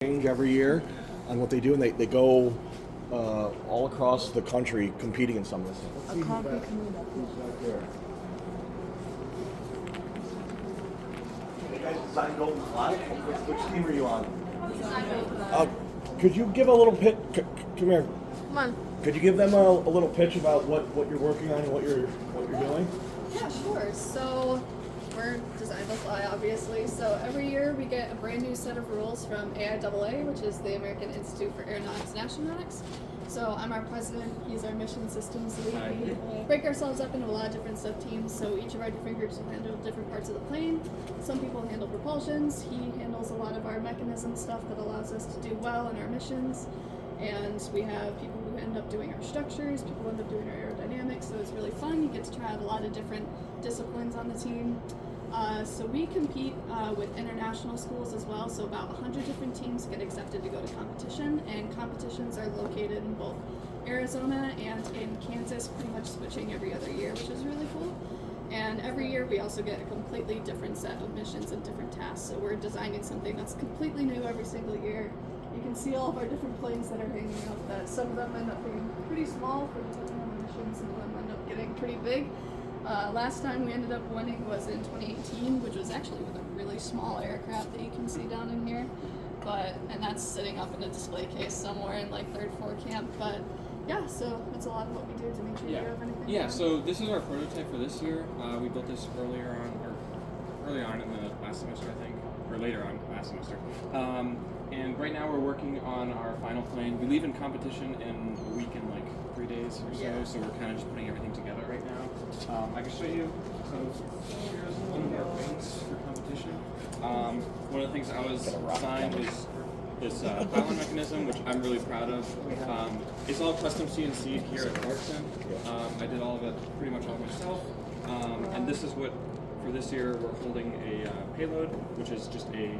Change every year on what they do, and they go all across the country competing in some of this stuff. Let's see who's back there. You guys designed Golden Fly? Which team are you on? Could you give a little pitch? Come here. Come on. Could you give them a little pitch about what you're working on and what you're doing? Yeah, sure. So we're Design the Fly, obviously. So every year we get a brand new set of rules from AIAA, which is the American Institute for Aeronautics and Astronautics. So I'm our president. He's our mission systems lead. We break ourselves up into a lot of different sub-teams. So each of our different groups will handle different parts of the plane. Some people handle propulsions. He handles a lot of our mechanism stuff that allows us to do well in our missions. And we have people who end up doing our structures, people who end up doing our aerodynamics, so it's really fun. You get to try out a lot of different disciplines on the team. So we compete with international schools as well, so about 100 different teams get accepted to go to competition, and competitions are located in both Arizona and in Kansas, pretty much switching every other year, which is really cool. And every year we also get a completely different set of missions and different tasks, so we're designing something that's completely new every single year. You can see all of our different planes that are hanging out, that some of them end up being pretty small for depending on the mission, some of them end up getting pretty big. Last time we ended up winning was in 2018, which was actually with a really small aircraft that you can see down in here. And that's sitting up in a display case somewhere in like 3rd Floor Camp. But yeah, so that's a lot of what we do to make sure you have anything. Yeah, so this is our prototype for this year. We built this early on in the last semester, I think, or later on last semester. And right now we're working on our final plane. We leave in competition in a week and like 3 days or so, so we're kind of just putting everything together right now. I can show you, so here's one of our planes for competition. One of the things I was assigned was this pylon mechanism, which I'm really proud of. It's all custom CNC'd here at Clarkson. I did all of it, pretty much all myself. And this is what, for this year, we're holding a payload, which is just a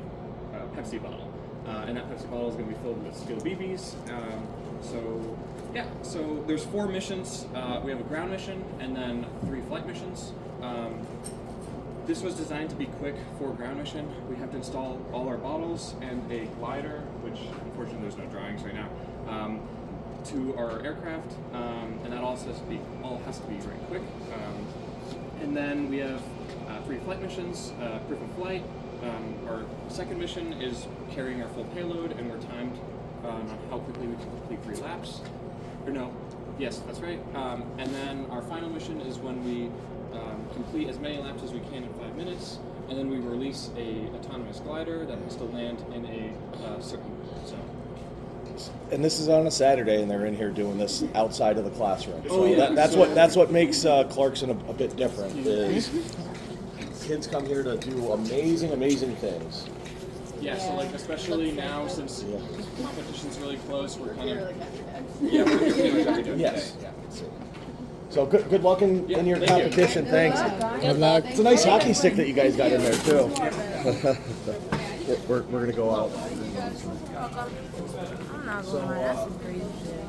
Pepsi bottle. And that Pepsi bottle is going to be filled with steel BBs. So there's 4 missions. We have a ground mission and then 3 flight missions. This was designed to be quick for ground mission. We have to install all our bottles and a glider, which unfortunately there's no drawings right now, to our aircraft, and that also has to be very quick. And then we have 3 flight missions, proof of flight. Our second mission is carrying our full payload, and we're timed on how quickly we can complete 3 laps. Yes, that's right. And then our final mission is when we complete as many laps as we can in 5 minutes, and then we release a autonomous glider that has to land in a certain zone. And this is on a Saturday, and they're in here doing this outside of the classroom. So yeah. that's what makes Clarkson a bit different. Is kids come here to do amazing things. Yeah, so like especially now since competition's really close, we're kind of Really got your head. yeah, we're pretty much every day. Yes. So good luck in your thank you. competition. Thanks. Good luck. It's a nice hockey stick that you guys got in there too. we're gonna go out. I'm not gonna lie, that's some crazy shit.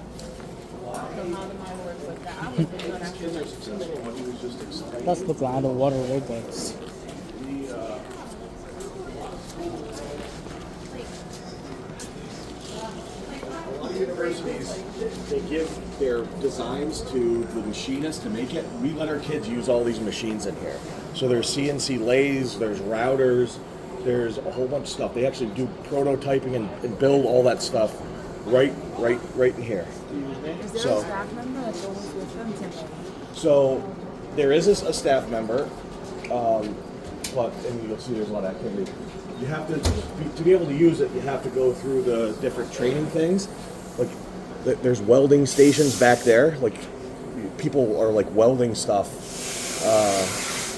That's the underwater robots. A lot of universities, they give their designs to the machinists to make it. We let our kids use all these machines in here. So there's CNC lathes, there's routers, there's a whole bunch of stuff. They actually do prototyping and build all that stuff right in here. Is there a staff member that's always with them today? So there is a staff member, and you'll see there's a lot of activity. You have to be able to use it, you have to go through the different training things. Like there's welding stations back there. Like people are like welding stuff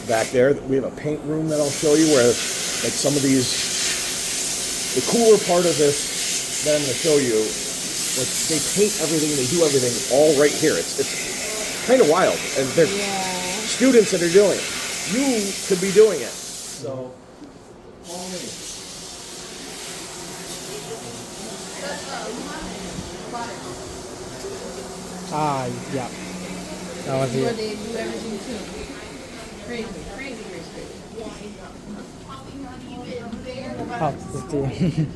back there. We have a paint room that I'll show you where like some of these, the cooler part of this that I'm going to show you, like they paint everything, they do everything all right here. It's kind of wild, and there's students that are doing it. You could be doing it. So, follow me. Yeah. That was Where it. they do everything too. Crazy. Oh, 50.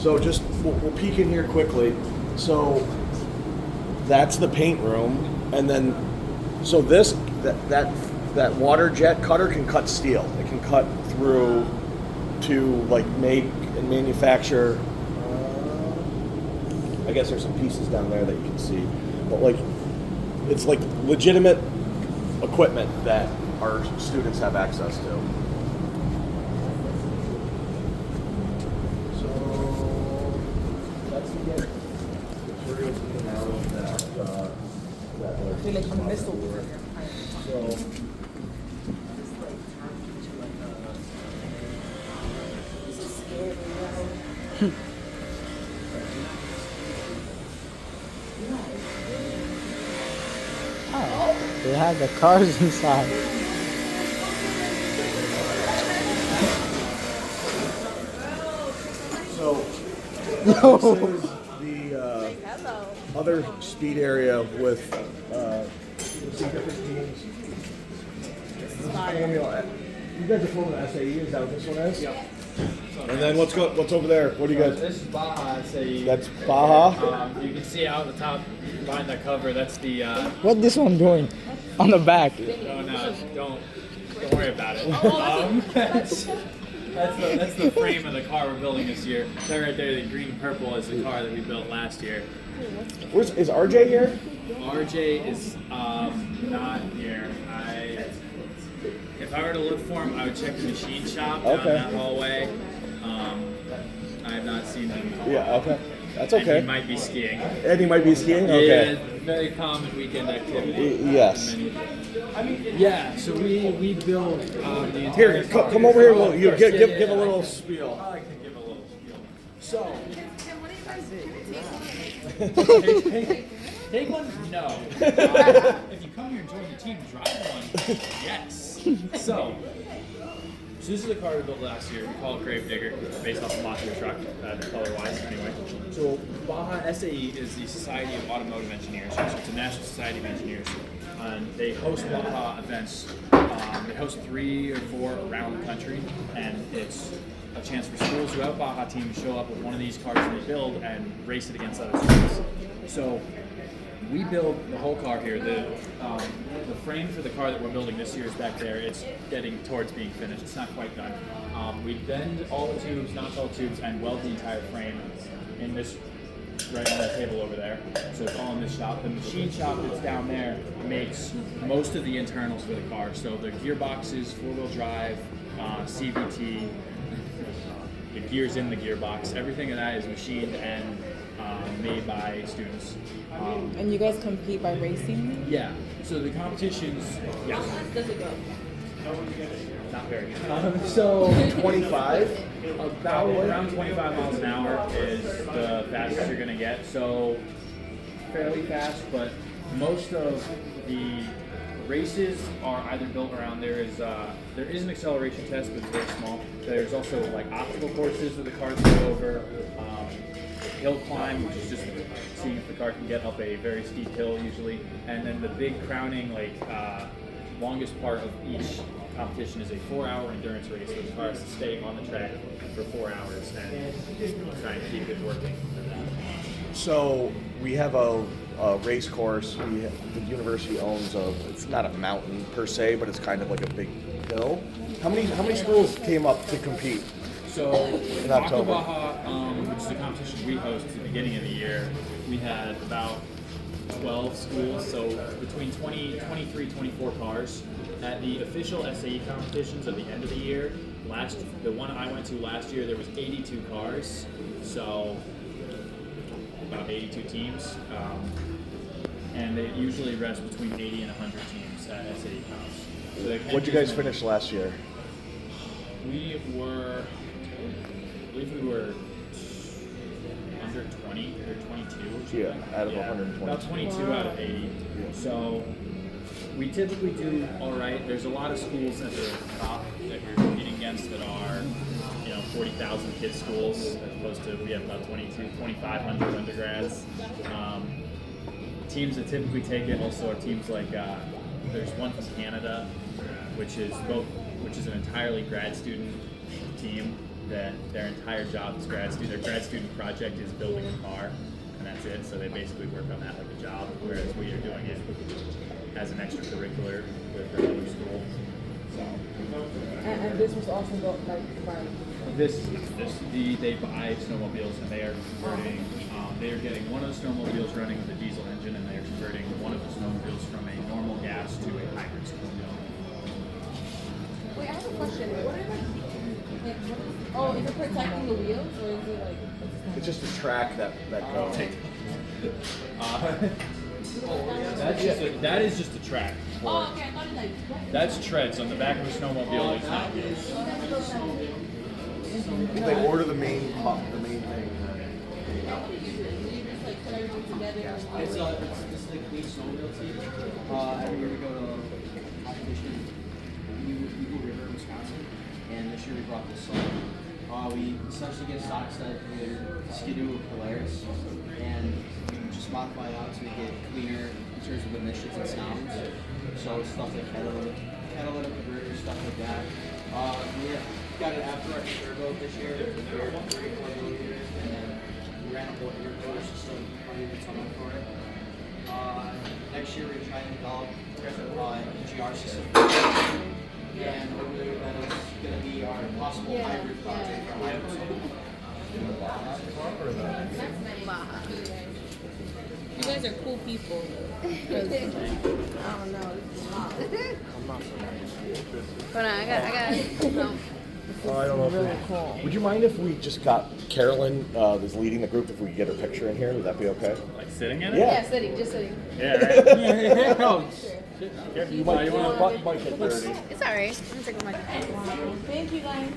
So just we'll peek in here quickly. So that's the paint room, and then so that water jet cutter can cut steel. It can cut through to like make and manufacture. I guess there's some pieces down there that you can see, but like it's like legitimate equipment that our students have access to. So that's the game. We're going to be out of that. I feel like I'm missed over. So. This is scary. Oh, they have the cars inside. So this is the other speed area with see different teams. Formula. You guys are forming SAE. Is that what this one is? Yep. And then what's over there? What do you guys? This is Baja SAE. That's Baja. You can see out the top behind that cover. That's the. What this one doing? On the back. No, don't worry about it. That's the frame of the car we're building this year. That right there, the green purple, is the car that we built last year. Is RJ here? RJ is not here. If I were to look for him, I would check the machine shop down that hallway. I have not seen him. Yeah. Okay. That's And okay. he might be skiing. And he might be skiing. Okay. Yeah, very common weekend activity. Yes. Yeah, so we build the entire Here, car. come over here. Oh, Will you of give course. give a I little can- spiel? I like to give a little spiel. So. Tim, what do you guys Take one? No. If you come here and join the team, drive one. Yes. So this is the car we built last year. We call it Gravedigger, based off a monster truck, color-wise anyway. So Baja SAE is the Society of Automotive Engineers. So it's a national society of engineers. And they host Baja events. They host 3 or 4 around the country, and it's a chance for schools who have Baja teams to show up with one of these cars that they build and race it against other schools. So we build the whole car here. The frame for the car that we're building this year is back there. It's getting towards being finished. It's not quite done. We bend all the tubes, notch all the tubes, and weld the entire frame in this, right on that table over there. So it's all in this shop. The machine shop that's down there makes most of the internals for the car. So the gearboxes, 4-wheel drive, CVT, the gears in the gearbox, everything of that is machined and made by students. And you guys compete by racing? Yeah. So the competitions, yes. Does it go? Not very good. So 25. about around 25 miles an hour is the fastest you're gonna get. So fairly fast, but most of the races are either built around. There is an acceleration test, but it's very small. There's also like obstacle courses where the cars go over. Hill climb, which is just seeing if the car can get up a very steep hill usually, and then the big crowning, longest part of each competition is a 4-hour endurance race where the car has to stay on the track for 4 hours and try and keep it working. So we have a race course. The university owns it's not a mountain per se, but it's kind of like a big hill. How many schools came up to compete? So In Baja, October. which is the competition we host at the beginning of the year, we had about 12 schools, so between 23, 24 cars. At the official SAE competitions at the end of the year, the one I went to last year, there was 82 cars, so about 82 teams, and they usually rest between 80 and 100 teams at SAE comps. So What'd you guys finish last year? I believe we were under 20 or 22 or something. Yeah, out of 122. About 22 out of 80. Yeah. So we typically do all right. There's a lot of schools at the top that we're competing against that are, 40,000 kid schools, as opposed to we have about 2,500 undergrads. Teams that typically take it also are teams like there's one from Canada, which is an entirely grad student team. that their entire job as grad student, their grad student project is building a car, and that's it. So they basically work on that like a job, whereas we are doing it as an extracurricular with another school. So And this was also built like by. they buy snowmobiles and they are converting. They are getting one of the snowmobiles running with a diesel engine, and they are converting one of the snowmobiles from a normal gas to a hybrid snowmobile. Wait, I have a question. What are oh, is it protecting the wheels or is it like? It's just a track that goes. That is just a track. Oh, okay. I thought it like. That's treads on the back of a snowmobile. It's not wheels. They order the main thing. It's this like clean snowmobile team. Every year we go to a competition in Eagle River, Wisconsin, and this year we brought this song. We essentially get stock set with Skidoo Polaris, and we just modify it out to make it cleaner in terms of emissions and sounds. So stuff like catalytic converters, stuff like that. We got it after our turbo this year. We were 34 millimeters, and then we ran a whole air blower system running the tunnel for it. Next year we're going to try and develop an EGR system. And hopefully that is going to be our possible hybrid project for hybrid. You guys are cool people. But I got no. I don't know. If would you mind if we just got Carolyn, who's leading the group, if we could get her picture in here? Would that be okay? Like sitting in it? Yeah. Yeah, sitting, just sitting. Yeah, right. You might get dirty. It's alright. I'm gonna take my. Thank you guys.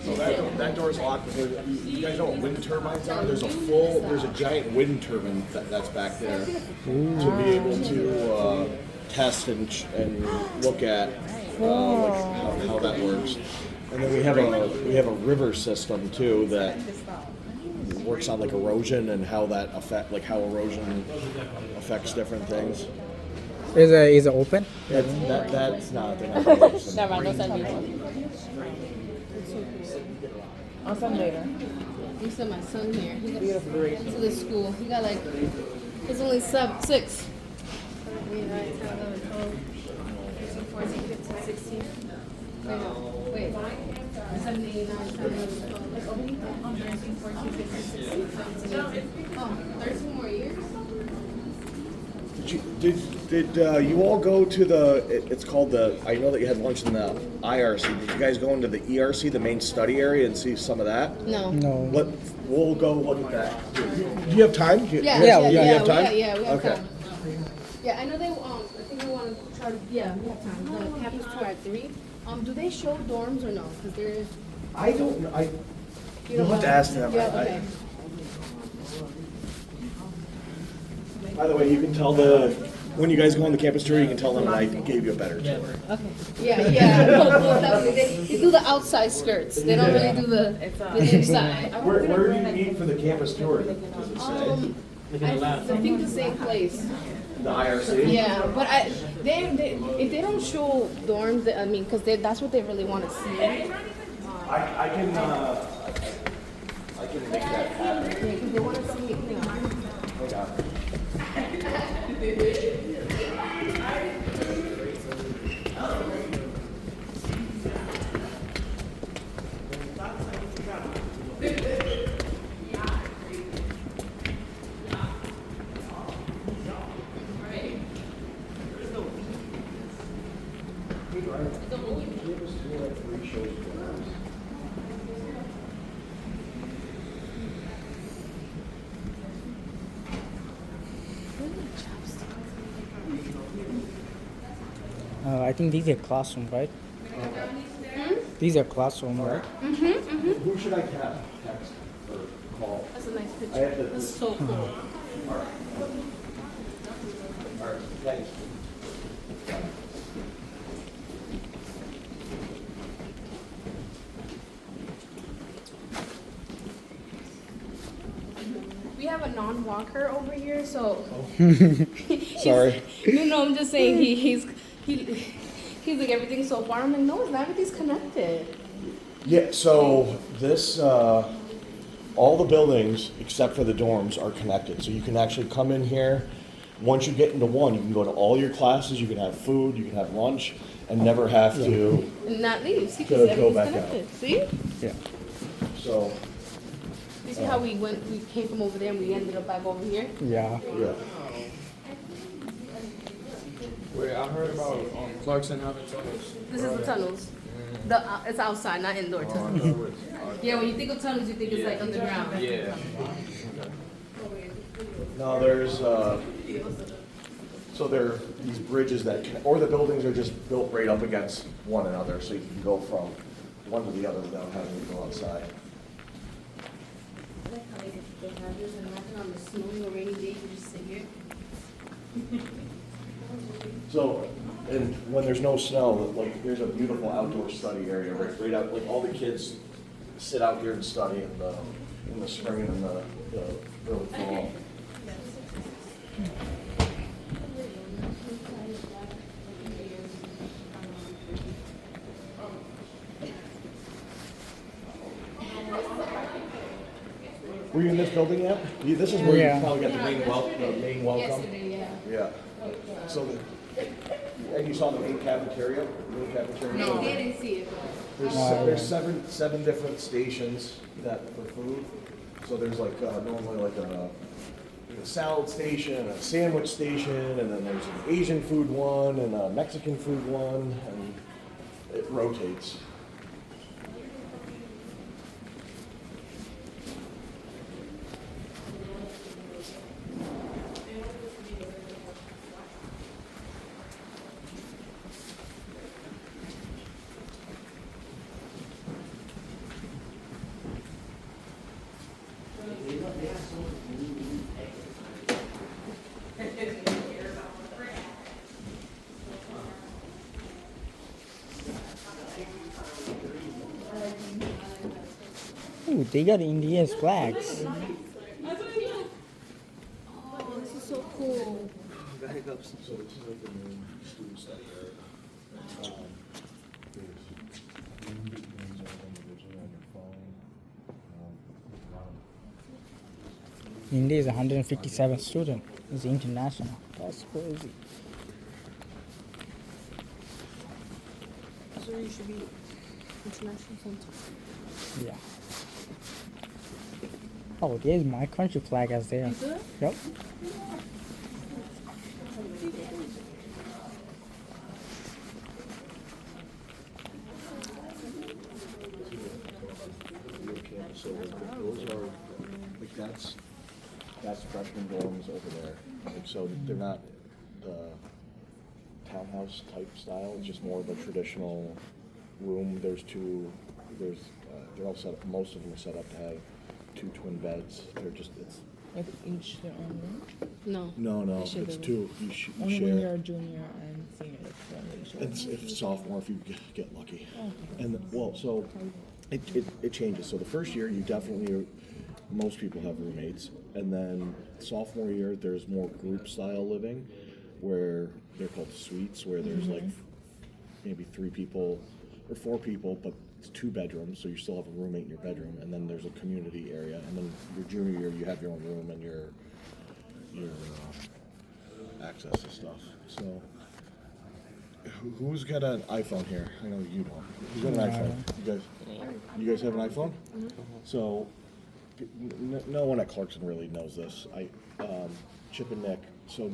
So that door's locked. But you guys know what wind turbines are? There's a giant wind turbine that's back there to be able to test and look at like how that works. And then we have a river system too that works on like erosion and how that how erosion affects different things. Is it open? That's not. Never mind, don't send me. I'll send later. You sent my son here. He got to the school. He got like, he's only 6. 14, 15, 16. Wait. 17, 9, 10, 13, 14, 15, 16, 17, 18. Oh, 13 more years? Did you all go to it's called I know that you had lunch in the IRC. Did you guys go into the ERC, the main study area, and see some of that? No. We'll go look at that. Do you have time? Yeah, you have time? we have Okay. time. Yeah, I know they, I think we want to try to, we have time. The campus tour at 3. Do they show dorms or no? Because there, I don't know. you You'll have to ask them. Yeah, okay. By the way, you can tell when you guys go on the campus tour, you can tell them I gave you a better tour. Okay. Yeah. No, definitely. They do the outside skirts. They don't really do the inside. Where do you eat for the campus tour? Does it say? I think the same place. The IRC? Yeah, but they if they don't show dorms, I mean, because that's what they really want to see. I can make that happen. Yeah, because they want to see it. Hang on. I think these are classroom, right? These are classroom, right? Who should I text or call? That's a nice I picture. have to. That's so cool. All right, thanks. We have a non-walker over here, so. Sorry. No, I'm just saying he's like everything's so far. I'm like, no, it's not. Everything's connected. Yeah, so this, all the buildings except for the dorms are connected. So you can actually come in here. Once you get into one, you can go to all your classes, you can have food, you can have lunch, and never have to. And not leave. See, Go because everything's back connected. See? Yeah. So, You see how we came from over there and we ended up back over here? Yeah. yeah. Wait, I heard about Clarkson having tunnels. This is the tunnels. It's outside, not indoor tunnels. Yeah, when you think of tunnels, you think it's like underground. Yeah. No, there's, so there are these bridges that can, or the buildings are just built right up against one another, so you can go from one to the other without having to go outside. I like how they have this, and imagine on the snowy or rainy days, you just sit here. So, and when there's no snow, like, there's a beautiful outdoor study area right out, like, all the kids sit out here and study in the spring and in the early fall. Were you in this building yet? This is where Yeah. you probably got the main welcome. Yesterday, yeah. Yeah. So, and you saw the main cafeteria? No, they didn't see it. There's seven different stations for food. So there's like normally like a salad station, a sandwich station, and then there's an Asian food one and a Mexican food one, and it rotates. Ooh, they got Indian flags. Oh, this is so cool. So this is like the main student study area. India is 157 students. It's international. That's crazy. So you should be international center. Yeah. Oh, there's my country flag as there. You good? Yep. So those are, like that's freshman dorms over there. Like, so they're not the townhouse type style, it's just more of a traditional room. They're all set up, most of them are set up to have 2 twin beds. They're just, it's, Like each their own room? No. no, They share it's the 2, you Only when share. you're a junior and senior. That's the only issue. It's if sophomore if you get lucky. Okay. And well, so it changes. So the first year you definitely most people have roommates, and then sophomore year there's more group style living, where they're called suites, where there's like maybe 3 people or 4 people, but it's 2 bedrooms, so you still have a roommate in your bedroom, and then there's a community area, and then your junior year you have your own room and your access to stuff. So. Who's got an iPhone here? I know you don't. Who's got an iPhone? You guys have an iPhone? So, no one at Clarkson really knows this. Chip and Nick. So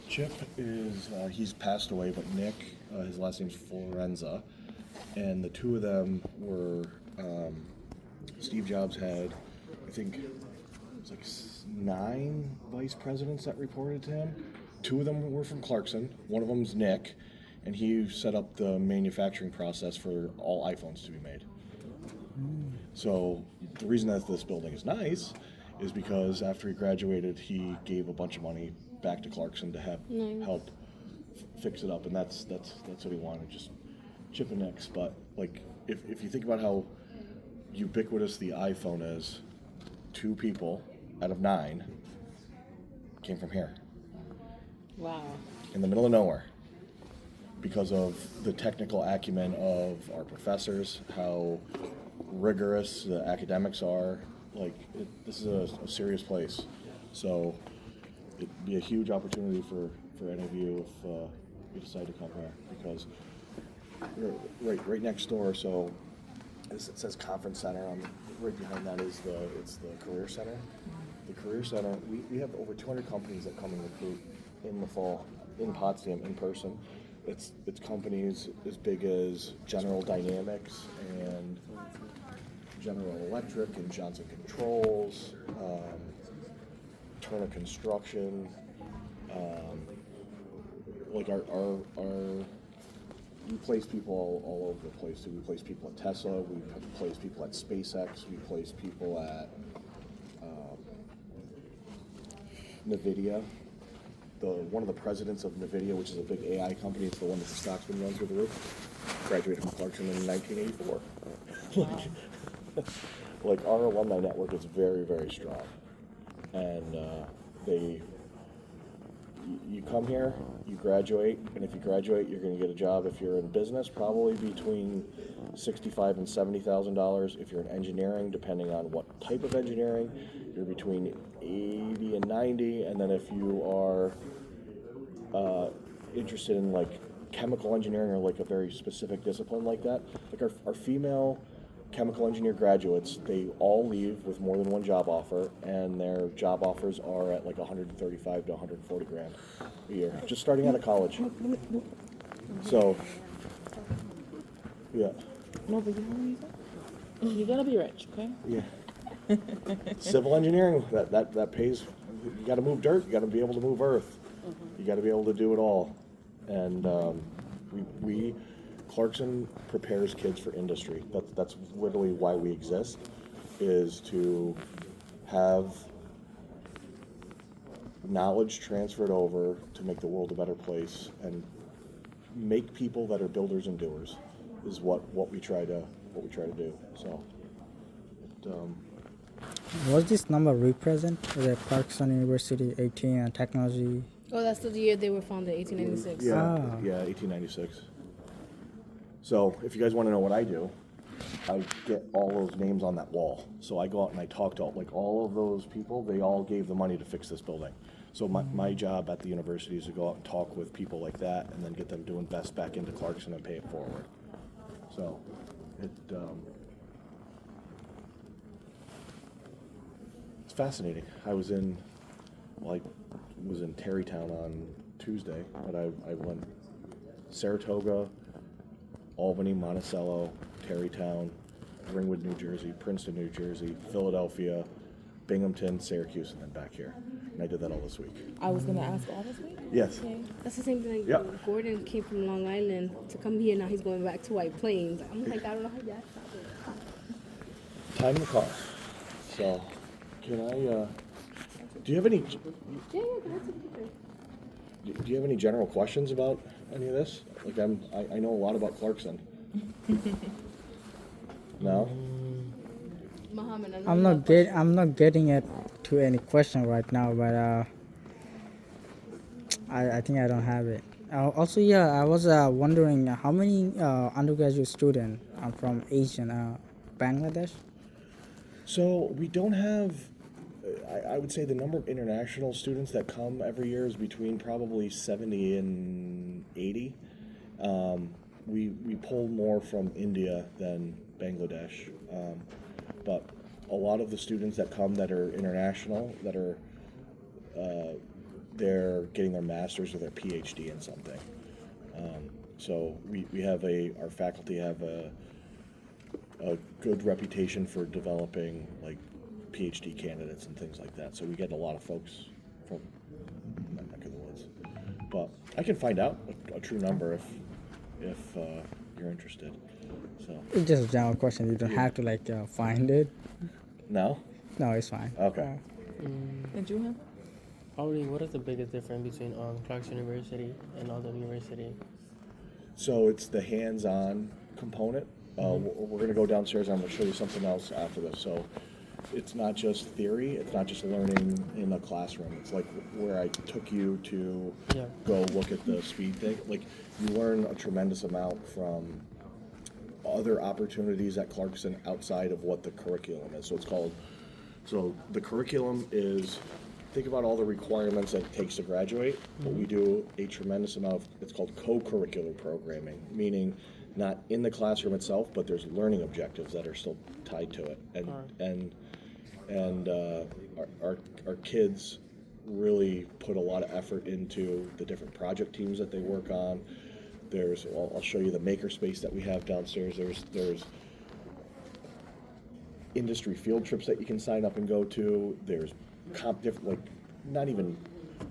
Chip is he's passed away, but Nick, his last name's Florenza, and the 2 of them were Steve Jobs had, I think, it was like 9 vice presidents that reported to him. 2 of them were from Clarkson. One of them's Nick, and he set up the manufacturing process for all iPhones to be made. So the reason that this building is nice is because after he graduated, he gave a bunch of money back to Clarkson to help fix it up, and that's what he wanted, just chip and Nicks. But like, if you think about how ubiquitous the iPhone is, 2 people out of 9 came from here. Wow. In the middle of nowhere. because of the technical acumen of our professors, how rigorous the academics are. Like, this is a serious place. So it'd be a huge opportunity for any of you if you decide to come here, because right next door, so it says conference center. Right behind that is it's the career center. The career center, we have over 200 companies that come and recruit in the fall in Potsdam in person. It's companies as big as General Dynamics and General Electric and Johnson Controls, Turner Construction, like our we place people all over the place. We place people at Tesla, we place people at SpaceX, we place people at NVIDIA. One of the presidents of NVIDIA, which is a big AI company, it's the one that the stock's been run through the roof, graduated from Clarkson in 1984. Like, our alumni network is very, very strong. And you come here, you graduate, and if you graduate, you're going to get a job. If you're in business, probably between $65,000 and $70,000. If you're in engineering, depending on what type of engineering, you're between 80 and 90. And then if you are interested in like chemical engineering or like a very specific discipline like that, like our female chemical engineer graduates, they all leave with more than one job offer, and their job offers are at like 135 to 140 grand a year, just starting out of college. So, yeah. No, but you gotta be rich, okay? Yeah. Civil engineering, that pays. You got to move dirt. You got to be able to move earth. You got to be able to do it all. And we Clarkson prepares kids for industry. That's literally why we exist, is to have knowledge transferred over to make the world a better place and make people that are builders and doers is what we try to do. So. Was this number represent the Clarkson University 18 technology? Oh, that's the year they were founded, 1896. Yeah, 1896. So if you guys want to know what I do, I get all those names on that wall. So I go out and I talk to all of those people. They all gave the money to fix this building. So my job at the university is to go out and talk with people like that, and then get them to invest back into Clarkson and pay it forward. So it's fascinating. I was in Tarrytown on Tuesday, but I went Saratoga, Albany, Monticello, Tarrytown, Ringwood, New Jersey, Princeton, New Jersey, Philadelphia, Binghamton, Syracuse, and then back here. And I did that all this week. I was gonna ask all this week. Yes. Okay. That's the same thing. Yep. Gordon came from Long Island to come here. Now he's going back to White Plains. I'm like, I don't know how that's happening. Time in the car. So, can I, do you have any, Yeah, go ahead, take a picture. do you have any general questions about any of this? Like, I know a lot about Clarkson. No? Muhammad, I'm not getting it to any question right now, but I think I don't have it. Also, I was wondering how many undergraduate students are from Asian, Bangladesh? So we don't have, I would say the number of international students that come every year is between probably 70 and 80. We pull more from India than Bangladesh. But a lot of the students that come that are international, that are, they're getting their master's or their PhD in something. So we have our faculty have a good reputation for developing like PhD candidates and things like that. So we get a lot of folks from that neck of the woods. But I can find out a true number if you're interested. So It's just a general question. You don't have to find it. no? No, it's fine. Okay. Did you have? Probably, what is the biggest difference between Clarkson University and other universities? So it's the hands-on component. We're going to go downstairs. I'm going to show you something else after this. So it's not just theory. It's not just learning in a classroom. It's like where I took you to Yeah. go look at the speed thing. Like you learn a tremendous amount from other opportunities at Clarkson outside of what the curriculum is. So it's called. So the curriculum is. Think about all the requirements that it takes to graduate, but we do a tremendous amount of, it's called co-curricular programming, meaning not in the classroom itself, but there's learning objectives that are still tied to it. And our kids really put a lot of effort into the different project teams that they work on. I'll show you the makerspace that we have downstairs. There's industry field trips that you can sign up and go to. There's not even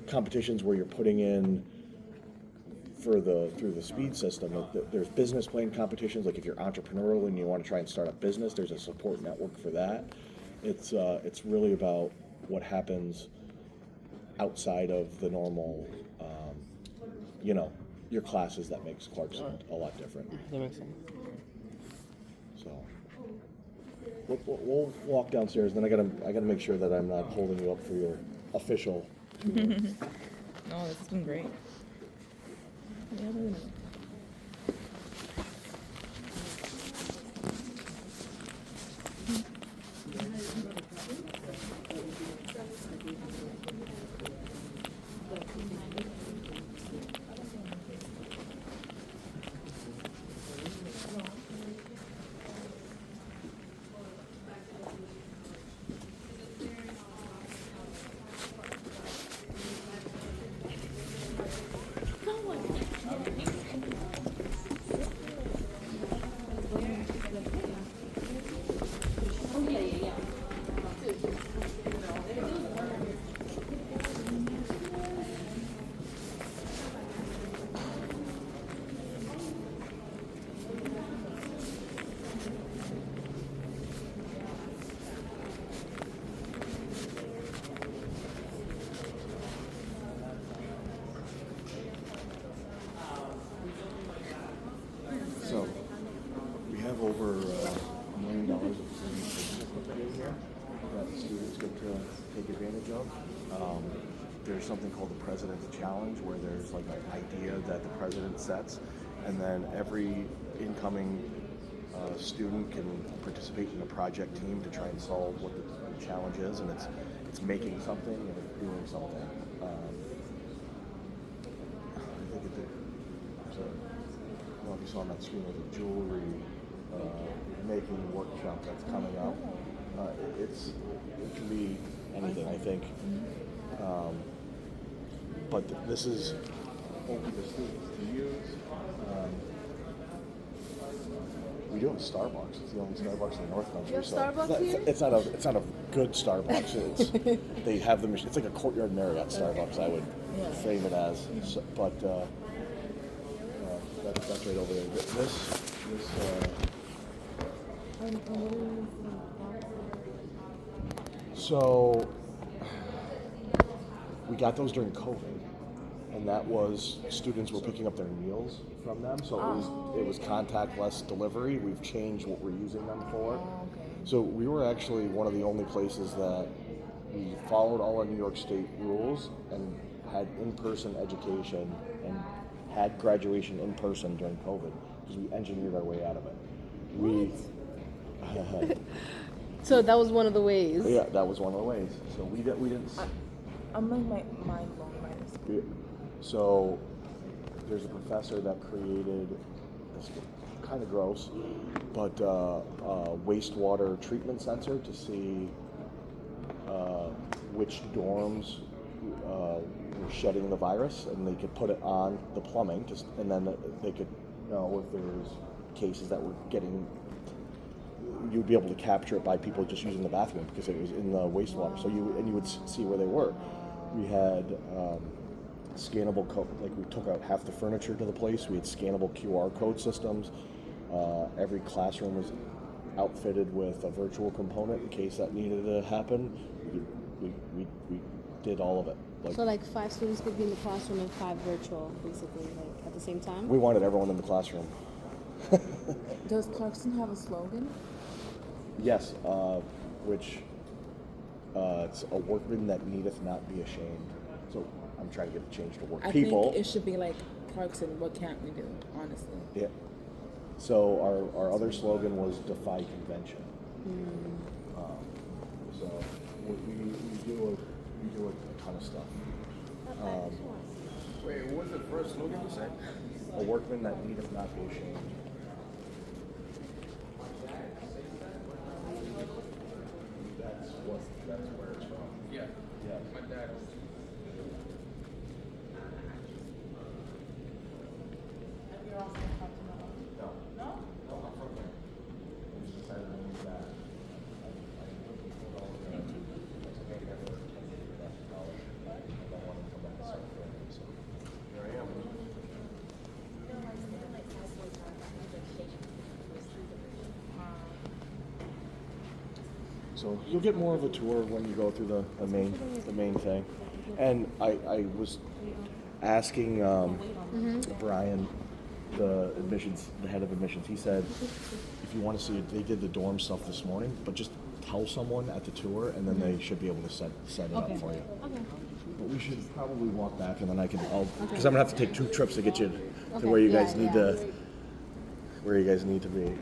competitions where you're putting in through the speed system. There's business plan competitions, like if you're entrepreneurial and you want to try and start a business, there's a support network for that. It's really about what happens outside of the normal, your classes that makes Clarkson a lot different. That makes sense. So we'll walk downstairs. Then I gotta make sure that I'm not holding you up for your official tour. No, this has been great. Yeah, we're gonna- So we have over $1 million of free business in here that students get to take advantage of. There's something called the President's Challenge, where there's like an idea that the president sets, and then every incoming student can participate in a project team to try and solve what the challenge is, and it's making something and it's doing something. I think so. I don't know if you saw on that screen, there's a jewelry making workshop that's coming out. It can be anything, I think. But this is open to students to use. We do have Starbucks. It's the only Starbucks in the North Country. You have Starbucks here? It's not a good Starbucks. They have the machine. It's like a Courtyard Marriott Starbucks. I would frame it as. So, but that's right over there. So we got those during COVID, and that was students were picking up their meals from them. So it was contactless delivery. We've changed what we're using them for. So we were actually one of the only places that we followed all of New York State rules and had in-person education and had graduation in person during COVID because we engineered our way out of it. So that was one of the ways. Yeah, that was one of the ways. So we didn't. I'm like mind blown by this. So there's a professor that created this kind of gross, but wastewater treatment sensor to see which dorms were shedding the virus, and they could put it on the plumbing, and then they could know if there was cases that were getting. You'd be able to capture it by people just using the bathroom because it was in the wastewater. So you would see where they were. We had scannable code, like we took out half the furniture to the place. We had scannable QR code systems. Every classroom was outfitted with a virtual component in case that needed to happen. We did all of it. So like 5 students could be in the classroom and 5 virtual, basically, like at the same time? We wanted everyone in the classroom. Does Clarkson have a slogan? Yes, which It's a workman that needeth not be ashamed. So I'm trying to get it changed to work I people. think it should be like Clarkson. What can't we do? Honestly. Yeah. So our other slogan was defy convention. So we do a ton of stuff. Wait, what was the first slogan you said? A workman that needeth not be ashamed. That's where it's from. Yeah. Yeah. My dad was. So you'll get more of a tour when you go through the main thing. And I was asking Brian, the head of admissions, he said if you want to see it, they did the dorm stuff this morning, but just tell someone at the tour and then they should be able to set it up for you. Okay. But we should probably walk back and then because I'm gonna have to take 2 trips to get you to Okay. where you guys Yeah, need yeah. to where you guys need to be.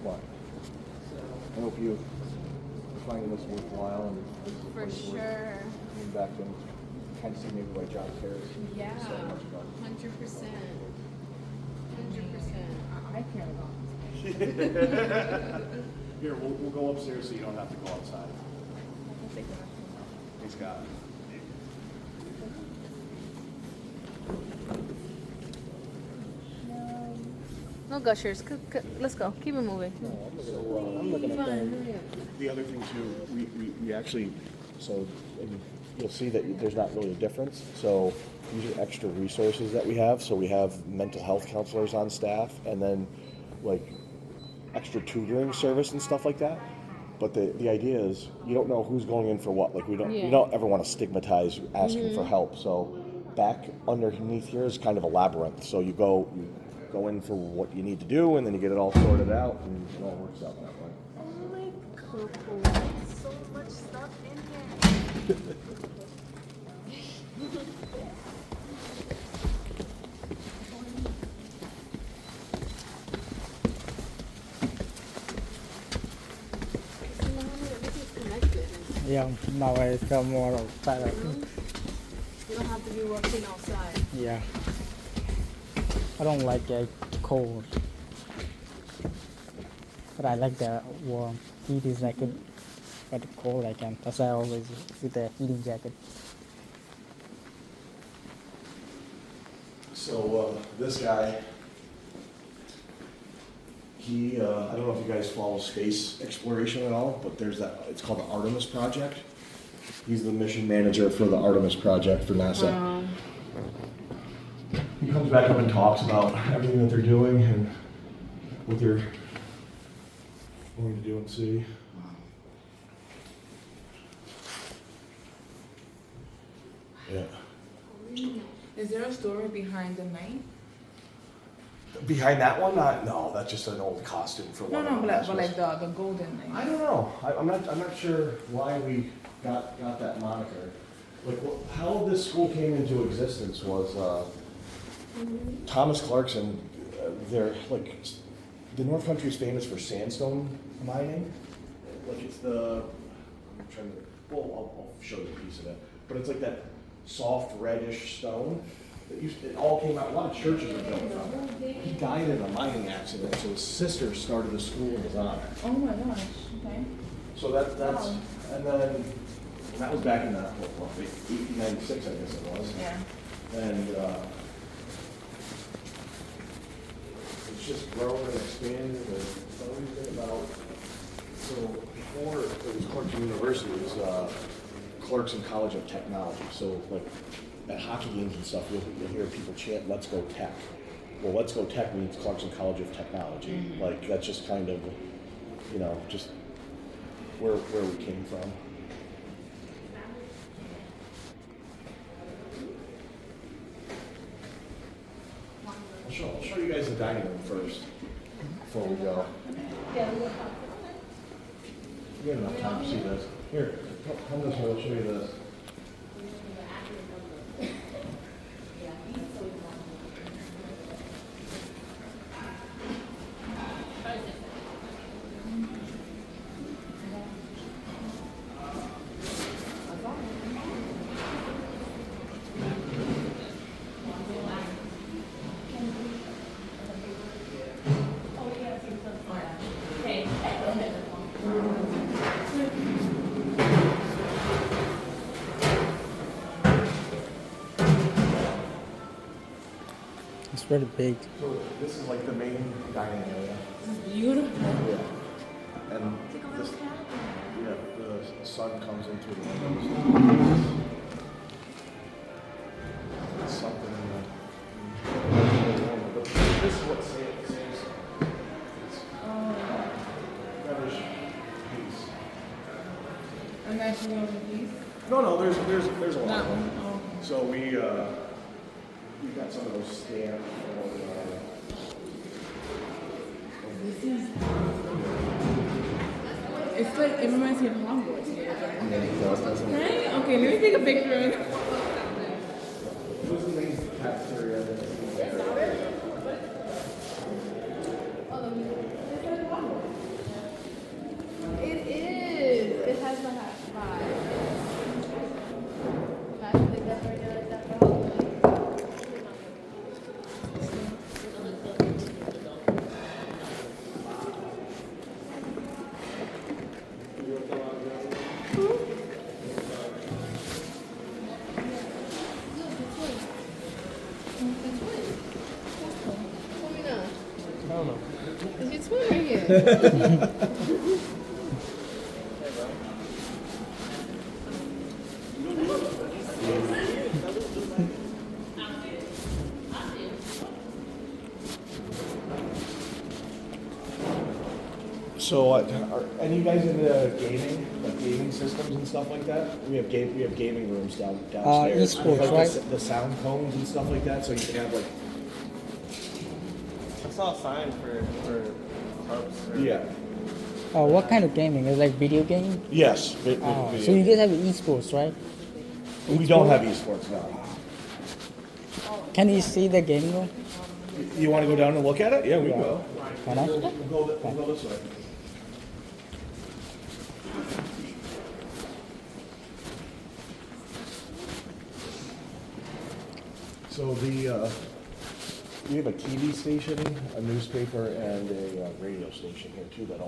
What? I hope you're finding this worthwhile and For sure. coming back and kind of see maybe why John cares Yeah. so much about it. 100%. 100%. I care about. Here, we'll go upstairs so you don't have to go outside. He's got it. No gushers. Let's go. Keep it moving. I'm looking at the other thing too. We actually, and you'll see that there's not really a difference. So these are extra resources that we have. So we have mental health counselors on staff, and then like extra tutoring service and stuff like that. But the idea is you don't know who's going in for what. Like we don't ever want to stigmatize asking for help. So back underneath here is kind of a labyrinth. So you go in for what you need to do, and then you get it all sorted out, and it all works out that way. Oh my god. So much stuff in here. Yeah, now I feel more better. You don't have to be working outside. Yeah. I don't like it cold. But I like the warm. Heat is like good, but cold I can. That's why I always with the heating jacket. So this guy, I don't know if you guys follow space exploration at all, but it's called the Artemis Project. He's the mission manager for the Artemis Project for NASA. He comes back up and talks about everything that they're doing and what they're going to do and see. Yeah. Is there a story behind the night? Behind that one, no, that's just an old costume for one. No, but like the golden night. I don't know. I'm not sure why we got that moniker. Like how this school came into existence was Thomas Clarkson. They're like the North Country is famous for sandstone mining. Like it's I'll show you a piece of it. But it's like that soft reddish stone. It all came out. A lot of churches are built from it. He died in a mining accident, so his sister started a school in his honor. Oh my gosh. Okay. So that's and then that was back in 1896, I guess it was. Yeah. And it's just grown and expanded, and it's always been about. So before it was Clarkson University, it was Clarkson College of Technology. So like at hockey games and stuff, you'll hear people chant, "Let's go Tech." Well, "Let's go Tech" means Clarkson College of Technology. Mm-hmm. Like that's just kind of, just where we came from. I'll show you guys the dining room first before we go. You have enough time to see this. Here, come this way, I'll show you this. It's pretty big. So this is like the main dining area. Beautiful. Yeah. And this, yeah, the sun comes into the windows. It's something in the. But this is what saves. It's reddish piece. And that's one of these? No, there's a lot. That of them. one? Oh. So we got some of those stamps. This is. It's like, it reminds me of Hogwarts. Right? Okay, let me take a picture. This is the main cafeteria. It is. It has the vibe. Imagine they decorated like that for Halloween. I don't know. There's your twin right here. So, are any of you guys into gaming, like gaming systems and stuff like that? We have gaming rooms downstairs. Esports, Like right? the sound cones and stuff like that, so you can have like. I saw a sign for pubs. Yeah. What kind of gaming? Is it like video game? Yes. So you guys have esports, right? We don't have esports now. Can you see the gaming room? You want to go down and look at it? Yeah, we can go. Can I? We'll go this way. So we have a TV station, a newspaper, and a radio station here too. That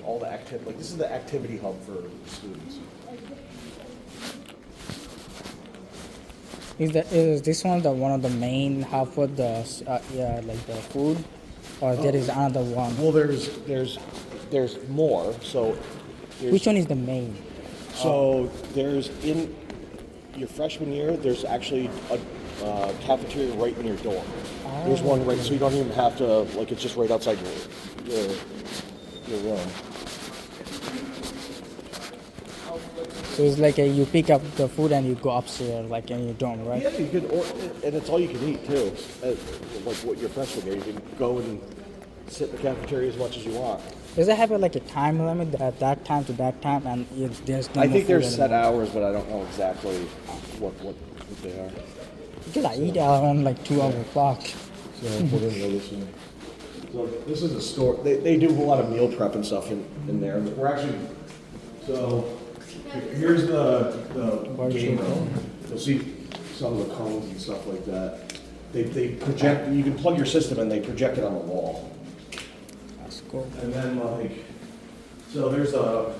all the activity, like this is the activity hub for students. Is this one one of the main hub for the like the food, or there is another one? Well, there's more. So Which one is the main? So there's in your freshman year, there's actually a cafeteria right in your dorm. There's one right, so you don't even have to, like, it's just right outside your room. So it's like you pick up the food and you go upstairs, like in your dorm, right? Yeah, you could, and it's all you can eat too. Like what your freshman year, you can go and sit in the cafeteria as much as you want. Does it have like a time limit at that time to that time, and there's no I more think food there's set anymore? hours, but I don't know exactly what they are. Because I eat around like 2 o'clock. So we're gonna go this way. So this is a store. They do a lot of meal prep and stuff in there. We're actually here's the game room. You'll see some of the cones and stuff like that. They project. You can plug your system and they project it on the wall. That's cool. And then so there's a.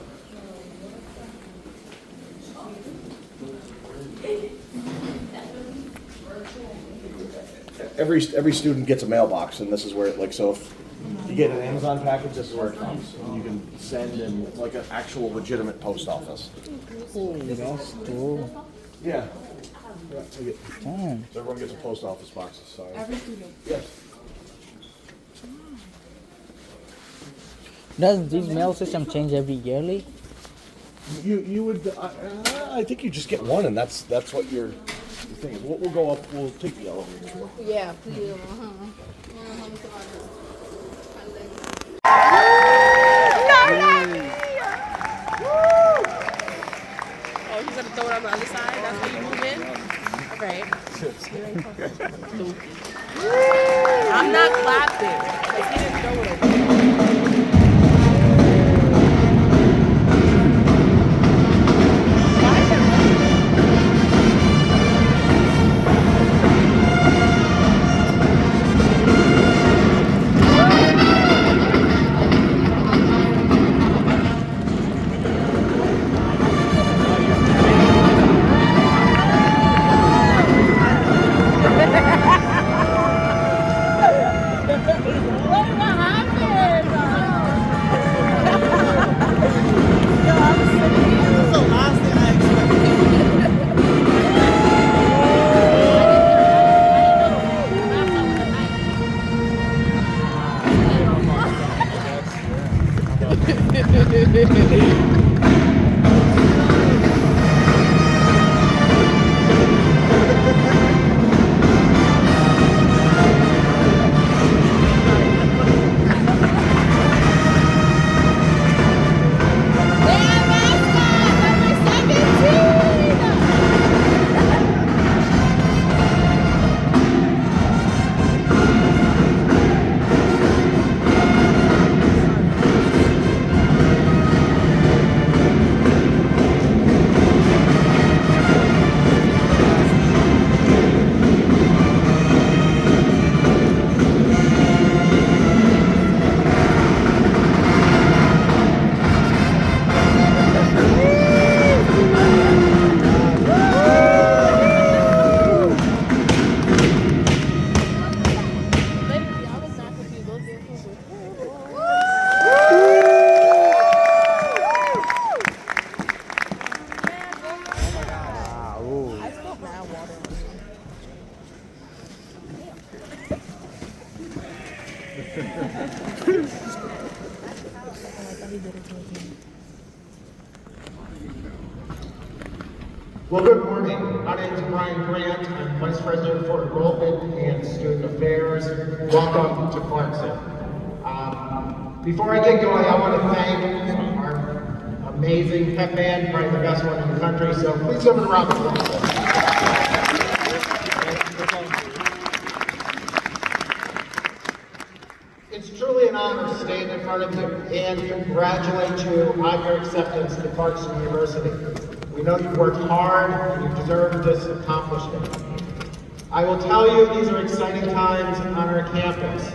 Every student gets a mailbox, and this is where so if you get an Amazon package, this is where it comes. And you can send in, it's like an actual legitimate post office. Oh, that's cool. Yeah. Damn. So everyone gets a post office box. Sorry. Every student. Yes. Does this mail system change every yearly? You would. I think you just get one, and that's what your thing is. We'll go up. We'll take the elevator. Yeah, please. I'm not clapping. Because he didn't throw it over. Well, good morning. My name is Brian Grant. I'm Vice President for Enrollment and Student Affairs. Welcome to Clarkson. Before I get going, I want to thank our amazing pep band, probably the best one in the country, so please give it a round of applause. It's truly an honor to stand in front of you and congratulate you on your acceptance to Clarkson University. We know you've worked hard and you deserve this accomplishment. I will tell you, these are exciting times on our campus.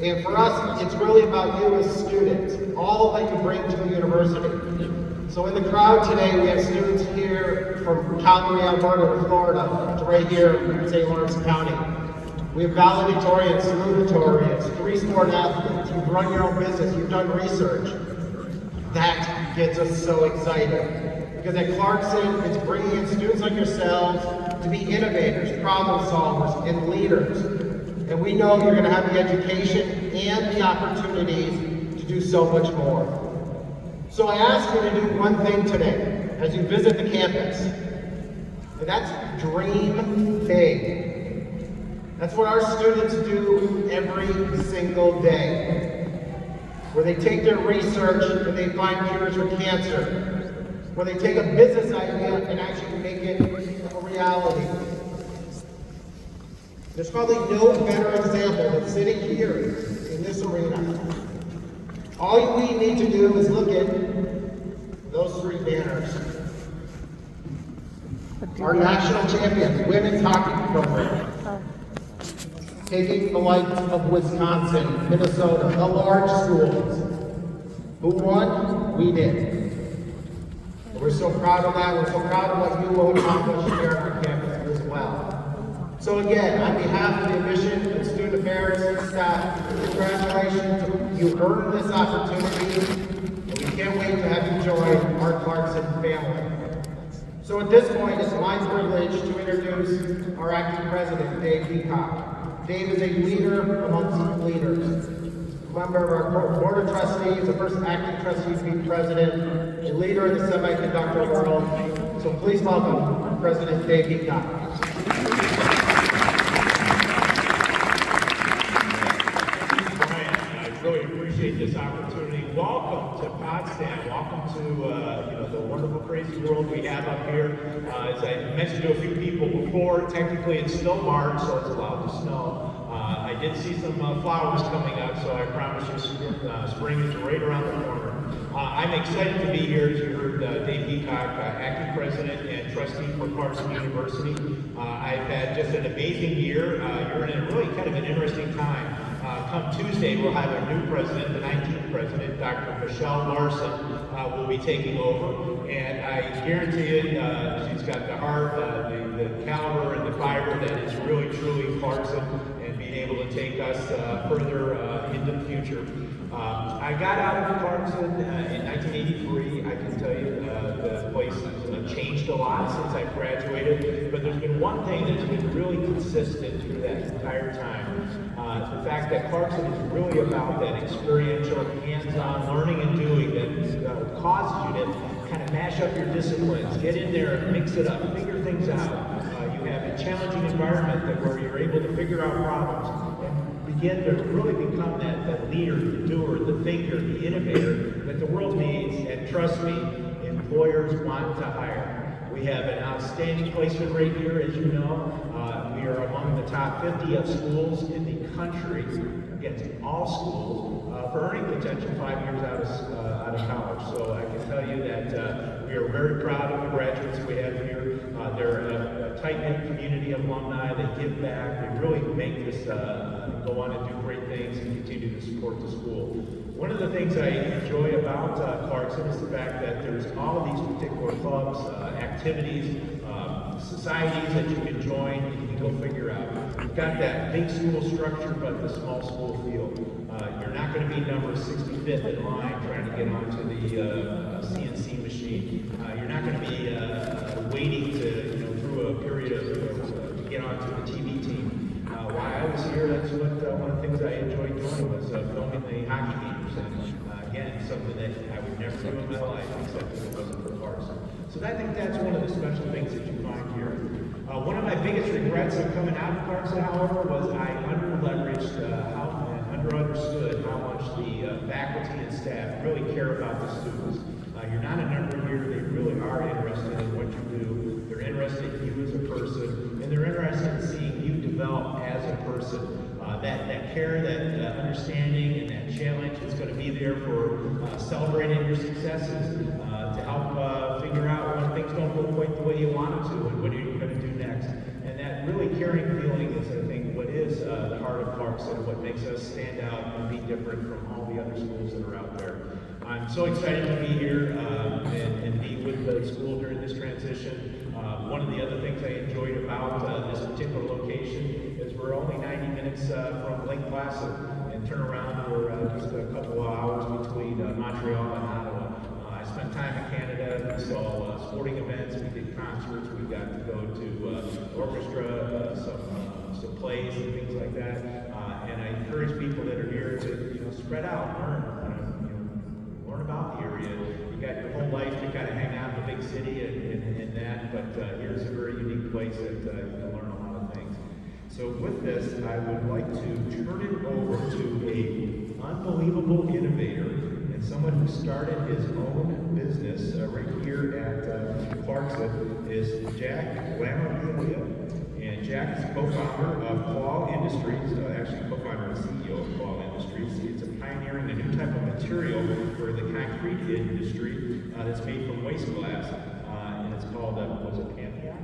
And for us, it's really about you as students, all that you bring to the university. So in the crowd today, we have students here from Calgary, Alberta, to Florida, to right here in St. Lawrence County. We have valedictorians, salutatorians, three-sport athletes. You've run your own business, you've done research. That gets us so excited. Because at Clarkson, it's bringing in students like yourselves to be innovators, problem solvers, and leaders. And we know you're going to have the education and the opportunities to do so much more. So I ask you to do one thing today as you visit the campus, and that's dream big. That's what our students do every single day, where they take their research and they find cures for cancer, where they take a business idea and actually make it a reality. There's probably no better example than sitting here in this arena. All we need to do is look at those three banners. Our national champions, women's hockey program, taking the likes of Wisconsin, Minnesota, the large schools. Who won? We did. We're so proud of that. We're so proud of what you will accomplish here on our campus as well. So again, on behalf of the admission and student affairs staff, congratulations. You earned this opportunity, and we can't wait to have you join our Clarkson family. So at this point, it's my privilege to introduce our acting president, Dave Peacock. Dave is a leader amongst leaders. Member of our board of trustees, the first acting trustee to be president, a leader in the semiconductor world. So please welcome President Dave Peacock. Brian, I really appreciate appreciate this opportunity. Welcome to Potsdam. Welcome to the wonderful, crazy world we have up here. As I mentioned to a few people before, technically it's still March, so it's allowed to snow. I did see some flowers coming up, so I promise you spring is right around the corner. I'm excited to be here. As you heard Dave Peacock, acting president and trustee for Clarkson University. I've had just an amazing year. You're in a really kind of an interesting time. Come Tuesday, we'll have our new president, the 19th president, Dr. Michelle Larson, will be taking over. And I guarantee you, she's got the heart, the caliber, and the fiber that is really, truly Clarkson, and being able to take us further into the future. I got out of Clarkson in 1983. I can tell you the place has changed a lot since I graduated, but there's been one thing that's been really consistent through that entire time. The fact that Clarkson is really about that experiential, hands-on learning and doing that causes you to kind of mash up your disciplines, get in there and mix it up, figure things out. You have a challenging environment where you're able to figure out problems and begin to really become that leader, the doer, the thinker, the innovator that the world needs. And trust me, employers want to hire. We have an outstanding placement rate here, as you know. We are among the top 50 of schools in the country, against all schools, for earning potential 5 years out of college. So I can tell you that we are very proud of the graduates we have here. They're a tight-knit community of alumni. They give back. They really make this go on and do great things and continue to support the school. One of the things I enjoy about Clarkson is the fact that there's all of these particular clubs, activities, societies that you can join and you can go figure out. You've got that big school structure, but the small school feel. You're not going to be number 65th in line trying to get onto the CNC machine. You're not going to be waiting to through a period of to get onto the TV team. While I was here, that's what one of the things I enjoyed doing was filming the hockey games. And again, something that I would never do in my life except if it wasn't for Clarkson. So I think that's one of the special things that you find here. One of my biggest regrets of coming out of Clarkson, however, was I under-leveraged and understood how much the faculty and staff really care about the students. You're not a number here. They really are interested in what you do. They're interested in you as a person, and they're interested in seeing you develop as a person. That care, that understanding, and that challenge is going to be there for celebrating your successes, to help figure out when things don't go quite the way you want them to, and what are you going to do next. And that really caring feeling is, I think, what is the heart of Clarkson, what makes us stand out and be different from all the other schools that are out there. I'm so excited to be here and be with the school during this transition. One of the other things I enjoyed about this particular location is we're only 90 minutes from Lake Placid, and turn around for just a couple of hours between Montreal and Ottawa. I spent time in Canada. We saw sporting events, we did concerts, we got to go to orchestra, some plays and things like that. And I encourage people that are here to spread out, learn about the area. You got your whole life to kind of hang out in the big city and that, but here's a very unique place that you can learn a lot of things. So with this, I would like to turn it over to an unbelievable innovator and someone who started his own business right here at Clarkson is Jack Lamorilla. And Jack is co-founder of Claw Industries, actually co-founder and CEO of Claw Industries. It's a pioneering a new type of material for the concrete industry that's made from waste glass, and it's called, was it Pantheon?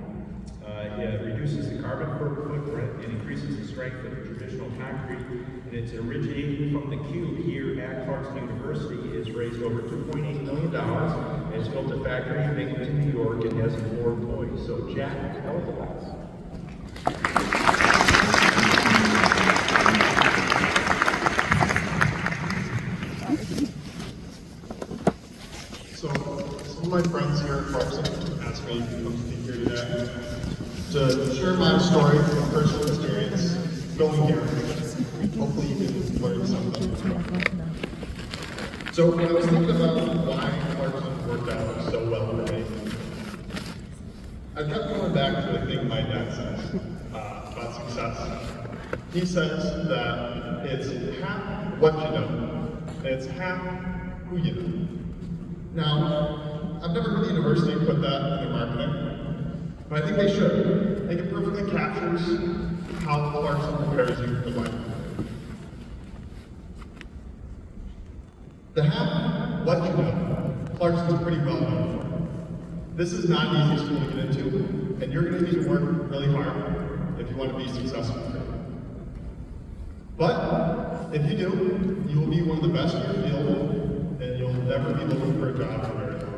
It reduces the carbon footprint and increases the strength of traditional concrete, and it's originating from the cube here at Clarkson University. It's raised over $2.8 million, and it's built a factory in Binghamton, New York, and has 4 employees. So Jack, tell us about it. So, some of my friends here at Clarkson asked me to come speak here today to share my story from personal experience going here. Hopefully you can learn something. So when I was thinking about why Clarkson worked out so well for me, I kept going back to the thing my dad says about success. He says that it's half what you know and it's half who you know. Now, I've never heard the university put that in their marketing, but I think they should. I think it perfectly captures how Clarkson prepares you for life. The half what you know, Clarkson's pretty well known for. This is not an easy school to get into, and you're going to need to work really hard if you want to be successful. But if you do, you will be one of the best in your field, and you'll never be looking for a job for very long.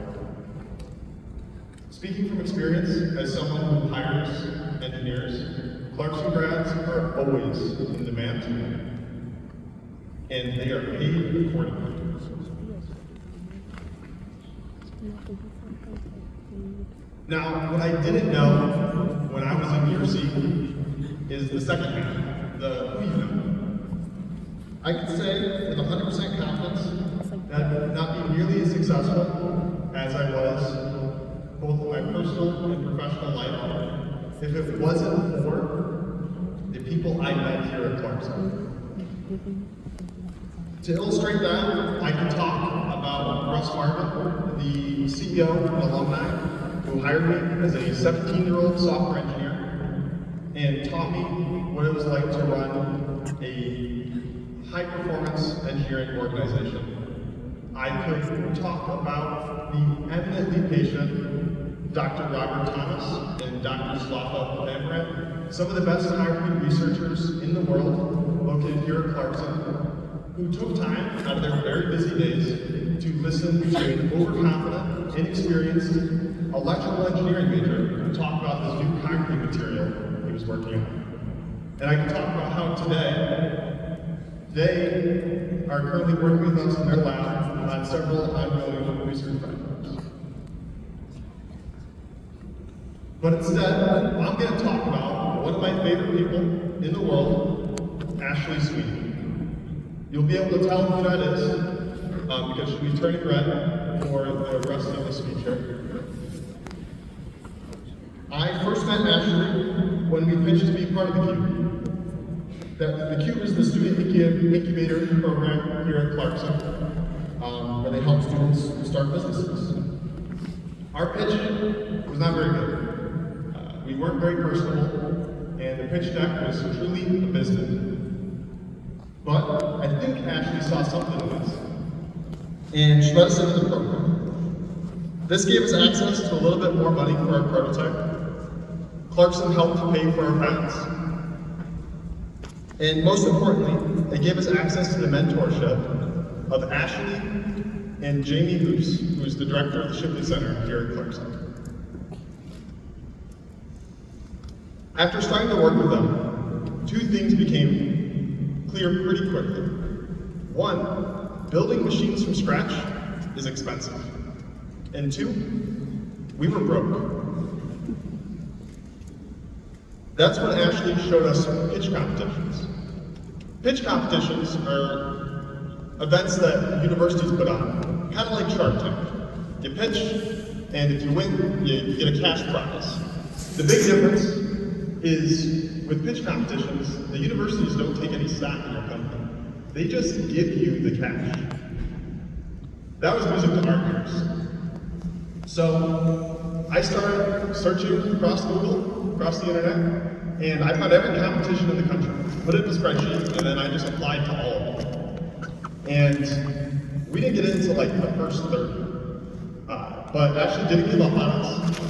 Speaking from experience, as someone who hires engineers, Clarkson grads are always in demand, and they are paid accordingly. Now, what I didn't know when I was in year C is the second half, the who you know. I can say with 100% confidence that I would not be nearly as successful as I was both in my personal and professional life if it wasn't for the people I met here at Clarkson. To illustrate that, I can talk about Russ Marvin, the CEO and alumni who hired me as a 17-year-old software engineer and taught me what it was like to run a high-performance engineering organization. I could talk about the eminently patient Dr. Robert Thomas and Dr. Slava Amram, some of the best high-speed researchers in the world located here at Clarkson, who took time out of their very busy days to listen to an overconfident, inexperienced electrical engineering major talk about this new concrete material he was working on. And I can talk about how today, they are currently working with us in their lab on several ongoing research projects. But instead, I'm going to talk about one of my favorite people in the world, Ashley Sweeney. You'll be able to tell who that is because she'll be turning red for the rest of the speech here. I first met Ashley when we pitched to be part of the CUBE. The CUBE is the student incubator program here at Clarkson, where they help students start businesses. Our pitch was not very good. We weren't very personable, and the pitch deck was truly abysmal. But I think Ashley saw something in us, and she let us into the program. This gave us access to a little bit more money for our prototype. Clarkson helped pay for our patents. And most importantly, it gave us access to the mentorship of Ashley and Jamie Hoos, who's the director of the Shipley Center here at Clarkson. After starting to work with them, two things became clear pretty quickly. One, building machines from scratch is expensive. And two, we were broke. That's when Ashley showed us pitch competitions. Pitch competitions are events that universities put on, kind of like Shark Tank. You pitch, and if you win, you get a cash prize. The big difference is with pitch competitions, the universities don't take any stock in your company. They just give you the cash. That was music to our ears. So I started searching across Google, across the internet, and I found every competition in the country, put it in a spreadsheet, and then I just applied to all of them. And we didn't get into like the first 30, but Ashley didn't give up on us.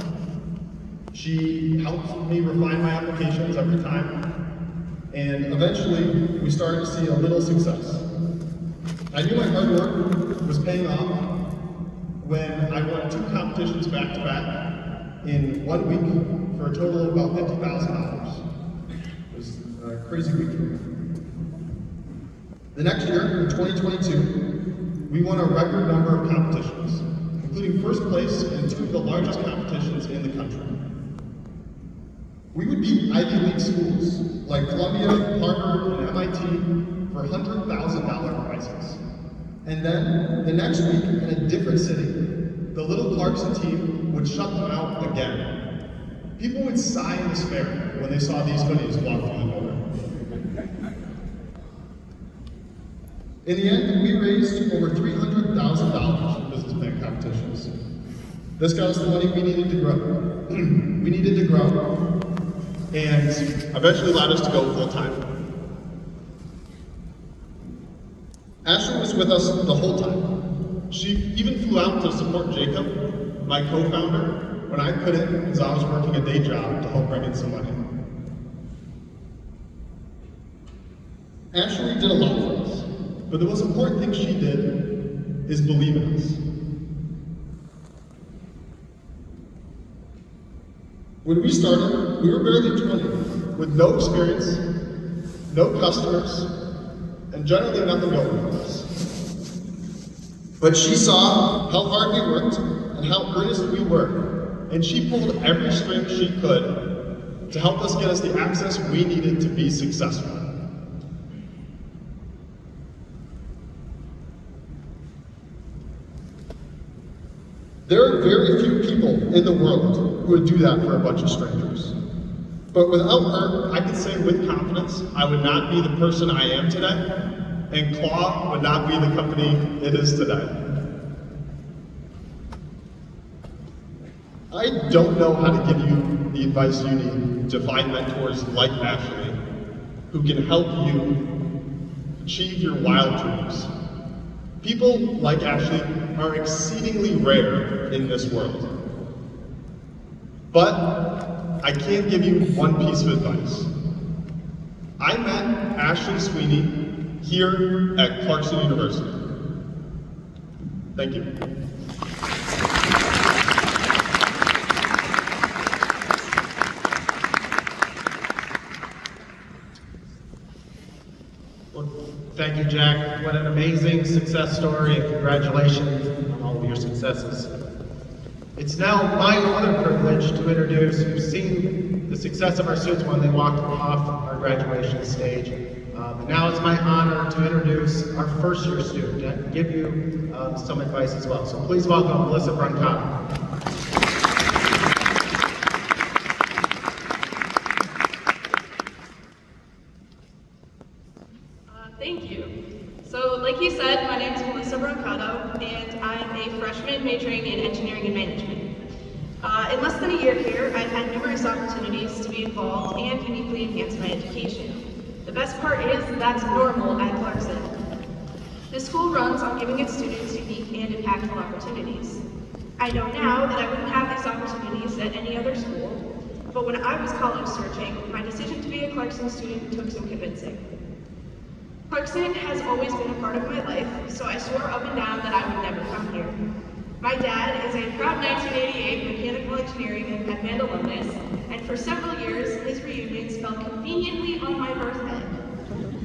She helped me refine my applications every time, and eventually we started to see a little success. I knew my hard work was paying off when I won 2 competitions back to back in 1 week for a total of about $50,000. It was a crazy week for me. The next year, in 2022, we won a record number of competitions, including first place in 2 of the largest competitions in the country. We would beat Ivy League schools like Columbia, Harvard, and MIT for $100,000 prizes. And then, the next week, in a different city, the little Clarkson team would shut them out again. People would sigh in despair when they saw these hoodies walk through the door. In the end, we raised over $300,000 for business plan competitions. This got us the money we needed to grow. We needed to grow, and eventually allowed us to go full-time. Ashley was with us the whole time. She even flew out to support Jacob, my co-founder, when I couldn't because I was working a day job to help bring in some money. Ashley did a lot for us, but the most important thing she did is believe in us. When we started, we were barely 20, with no experience, no customers, and generally nothing going for us. But she saw how hard we worked and how earnest we were, and she pulled every string she could to help us get us the access we needed to be successful. There are very few people in the world who would do that for a bunch of strangers. But without her, I can say with confidence, I would not be the person I am today, and Claw would not be the company it is today. I don't know how to give you the advice you need to find mentors like Ashley, who can help you achieve your wild dreams. People like Ashley are exceedingly rare in this world. But I can give you one piece of advice. I met Ashley Sweeney here at Clarkson University. Thank you. Thank you, Jack. What an amazing success story, and congratulations on all of your successes. It's now my honor privilege to introduce, you've seen the success of our students when they walked off our graduation stage. But now it's my honor to introduce our first year student and give you some advice as well. So please welcome Melissa Brancato. Thank you. So, like you said, my name is Melissa Brancato, and I'm a freshman majoring in engineering and management. In less than a year here, I've had numerous opportunities to be involved and uniquely enhance my education. The best part is that's normal at Clarkson. The school runs on giving its students unique and impactful opportunities. I know now that I wouldn't have these opportunities at any other school, but when I was college searching, my decision to be a Clarkson student took some convincing. Clarkson has always been a part of my life, so I swore up and down that I would never come here. My dad is a proud 1988 mechanical engineering at Van alumnus, and for several years, his reunions fell conveniently on my birthday.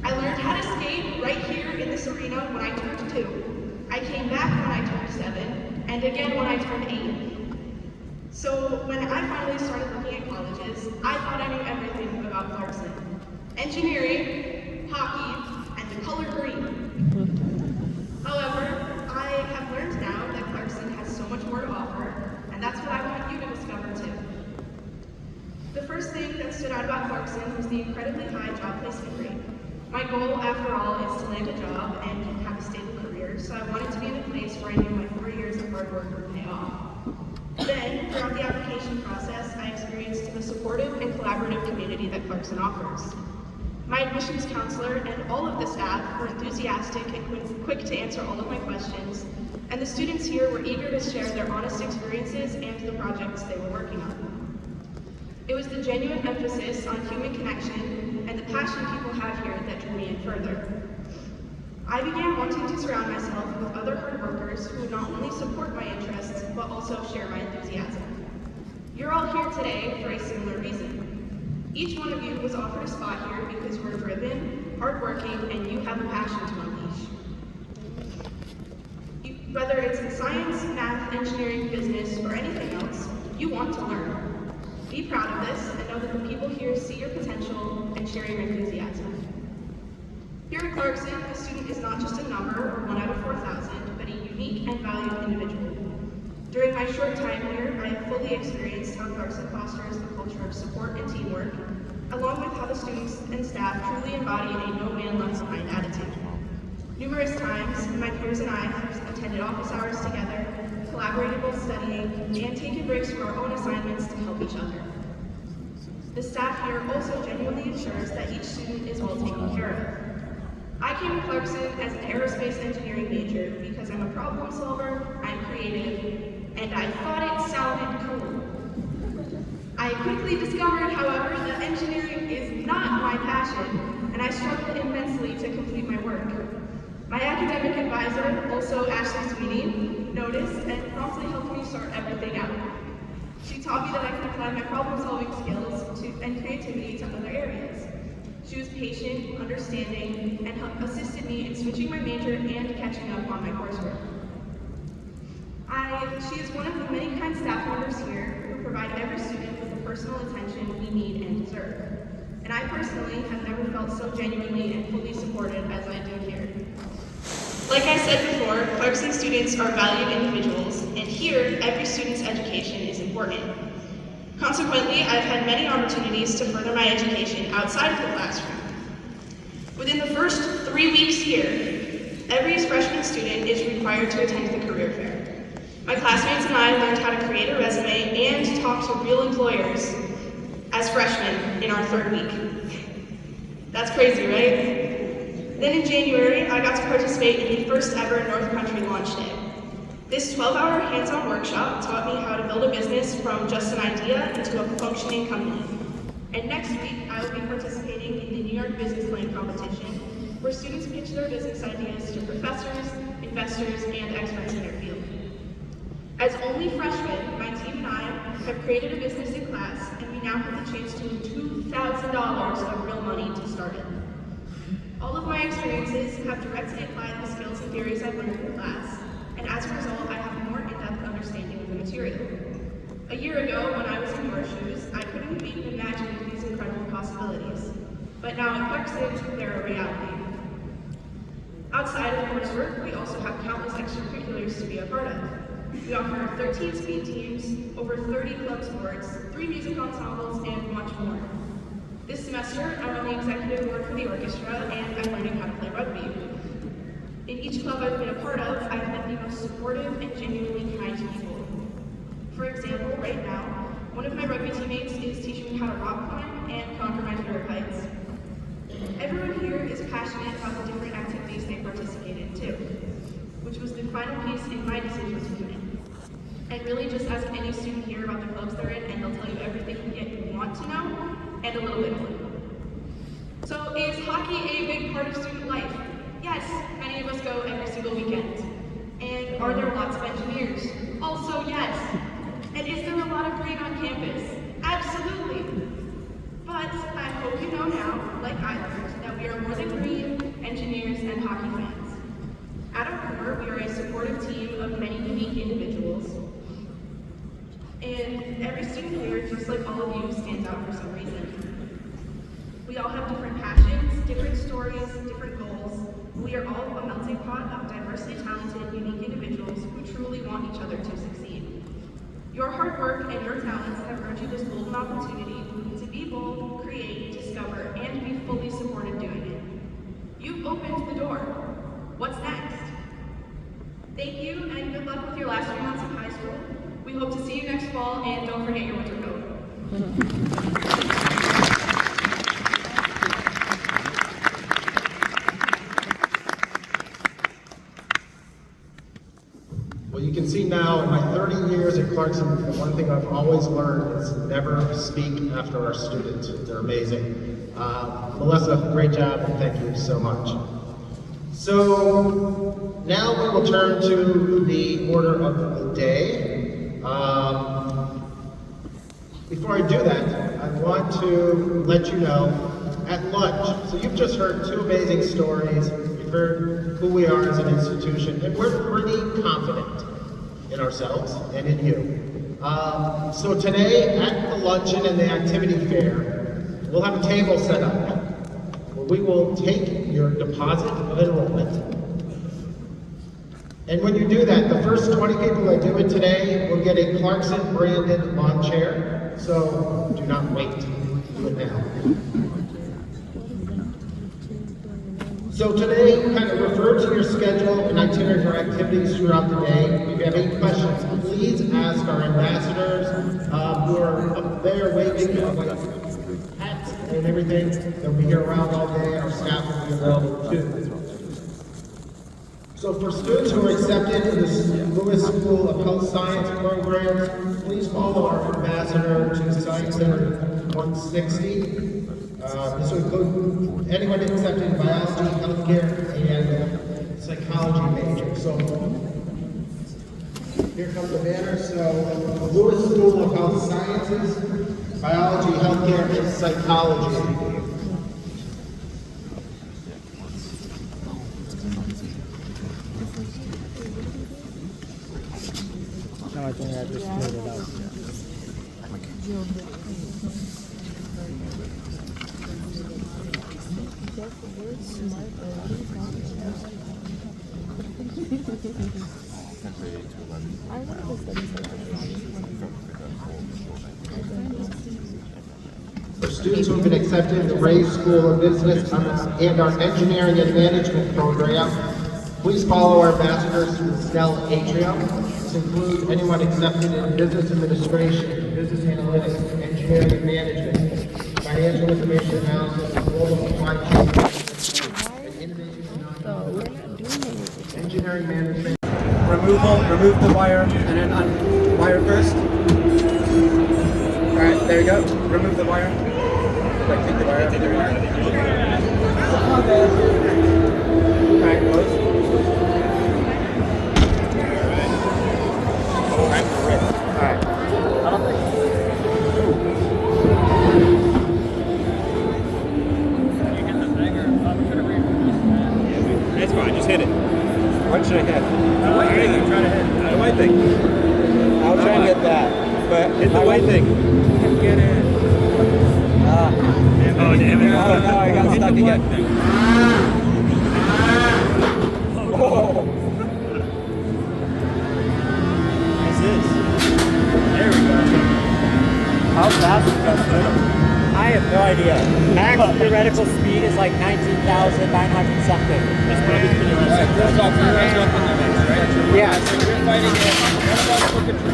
I learned how to skate right here in this arena when I turned 2. I came back when I turned 7, and again when I turned 8. So when I finally started looking at colleges, I thought I knew everything about Clarkson. Engineering, hockey, and the color green. However, I have learned now that Clarkson has so much more to offer, and that's what I want you to discover too. The first thing that stood out about Clarkson was the incredibly high job placement rate. My goal, after all, is to land a job and have a stable career, so I wanted to be in a place where I knew my 4 years of hard work would pay off. Then, throughout the application process, I experienced the supportive and collaborative community that Clarkson offers. My admissions counselor and all of the staff were enthusiastic and quick to answer all of my questions, and the students here were eager to share their honest experiences and the projects they were working on. It was the genuine emphasis on human connection and the passion people have here that drew me in further. I began wanting to surround myself with other hard workers who would not only support my interests, but also share my enthusiasm. You're all here today for a similar reason. Each one of you was offered a spot here because you are driven, hardworking, and you have a passion to unleash. Whether it's in science, math, engineering, business, or anything else, you want to learn. Be proud of this and know that the people here see your potential and share your enthusiasm. Here at Clarkson, a student is not just a number or 1 out of 4,000, but a unique and valued individual. During my short time here, I have fully experienced how Clarkson fosters a culture of support and teamwork, along with how the students and staff truly embody a no-man-left-behind attitude. Numerous times, my peers and I have attended office hours together, collaborated while studying, and taken breaks from our own assignments to help each other. The staff here also genuinely ensures that each student is well taken care of. I came to Clarkson as an aerospace engineering major because I'm a problem solver, I'm creative, and I thought it sounded cool. I quickly discovered, however, that engineering is not my passion, and I struggled immensely to complete my work. My academic advisor, also Ashley Sweeney, noticed and promptly helped me sort everything out. She taught me that I can apply my problem-solving skills and creativity to other areas. She was patient, understanding, and assisted me in switching my major and catching up on my coursework. She is one of the many kind staff members here who provide every student with the personal attention we need and deserve. And I personally have never felt so genuinely and fully supported as I do here. Like I said before, Clarkson students are valued individuals, and here, every student's education is important. Consequently, I've had many opportunities to further my education outside of the classroom. Within the first 3 weeks here, every freshman student is required to attend the career fair. My classmates and I learned how to create a resume and talk to real employers as freshmen in our 3rd week. That's crazy, right? Then in January, I got to participate in the first ever North Country Launch Day. This 12-hour hands-on workshop taught me how to build a business from just an idea into a functioning company. And next week, I will be participating in the New York Business Plan competition, where students pitch their business ideas to professors, investors, and experts in their field. As only freshmen, my team and I have created a business in class, and we now have the chance to win $2,000 of real money to start it. All of my experiences have directly applied the skills and theories I've learned in class, and as a result, I have a more in-depth understanding of the material. A year ago, when I was in your shoes, I couldn't have even imagined these incredible possibilities. But now at Clarkson, they're a reality. Outside of coursework, we also have countless extracurriculars to be a part of. We offer 13 speed teams, over 30 club sports, 3 music ensembles, and much more. This semester, I'm on the executive board for the orchestra, and I'm learning how to play rugby. In each club I've been a part of, I've met the most supportive and genuinely kind people. For example, right now, one of my rugby teammates is teaching me how to rock climb and conquer my fear of heights. Everyone here is passionate about the different activities they participate in too, which was the final piece in my decision to commit. And really just ask any student here about the clubs they're in, and they'll tell you everything you want to know, and a little bit more. So is hockey a big part of student life? Yes, many of us go every single weekend. And are there lots of engineers? Also yes. And is there a lot of green on campus? Absolutely. But I hope you know now, like I learned, that we are more than green, engineers, and hockey fans. At our core, we are a supportive team of many unique individuals. And every student here, just like all of you, stands out for some reason. We all have different passions, different stories, different goals. We are all a melting pot of diversely talented, unique individuals who truly want each other to succeed. Your hard work and your talents have earned you this golden opportunity to be bold, create, discover, and be fully supported doing it. You've opened the door. What's next? Thank you, and good luck with your last 3 months of high school. We hope to see you next fall, and don't forget your winter coat. Well, you can see now in my 30 years at Clarkson, the one thing I've always learned is never speak after our students. They're amazing. Melissa, great job, and thank you so much. So now we will turn to the order of the day. Before I do that, I want to let you know, at lunch, so you've just heard 2 amazing stories, you've heard who we are as an institution, and we're pretty confident in ourselves and in you. So today, at the luncheon and the activity fair, we'll have a table set up where we will take your deposit of enrollment. And when you do that, the first 20 people that do it today will get a Clarkson branded lawn chair. So do not wait, do it now. So today, kind of refer to your schedule and itinerary for activities throughout the day. If you have any questions, please ask our ambassadors who are up there waving their white hats and everything. They'll be here around all day. Our staff will be available too. So for students who are accepted in the Lewis School of Health Science programs, please follow our ambassador to Science Center 160. This will include anyone accepted in biology, healthcare, and psychology major. So here comes the banner. So Lewis School of Health Sciences, biology, healthcare, and psychology. No, I think I just cleared it out. For students who have been accepted in the Ray School of Business and our Engineering and Management program, please follow our ambassadors to the Snell Atrium. This includes anyone accepted in Business Administration, Business Analytics, Engineering and Management, Financial Information Analysis, Global Supply Chain, and Innovation and Engineering Management. Remove the wire and then unwire first. Alright, there you go. Remove the wire. Like take the wire out. There you go. Alright, close. Alright. I don't think. It's fine, just hit it. What should I hit? The white thing, you try to hit. The white thing. I'll try and get that. But hit the white thing. Get in. Oh, damn it. Oh, no, I got stuck again. Oh. What's this? There we go. How fast is that spin? I have no idea. Max theoretical speed is like 19,900 something. That's probably pretty much it. First off, you're right up in the mix, right? Yeah. So you're fighting it. What about looking for?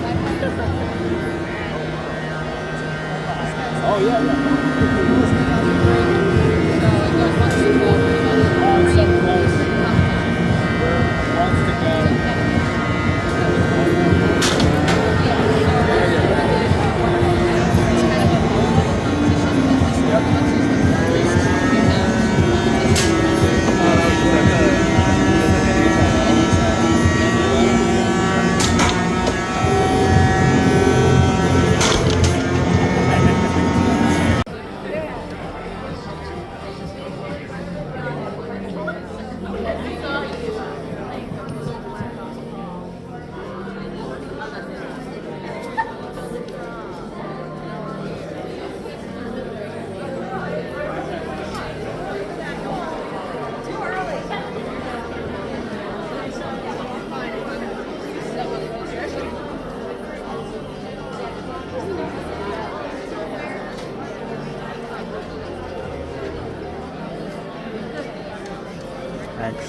Oh, yeah, yeah. Oh, it's so close. Wants to go. Thanks.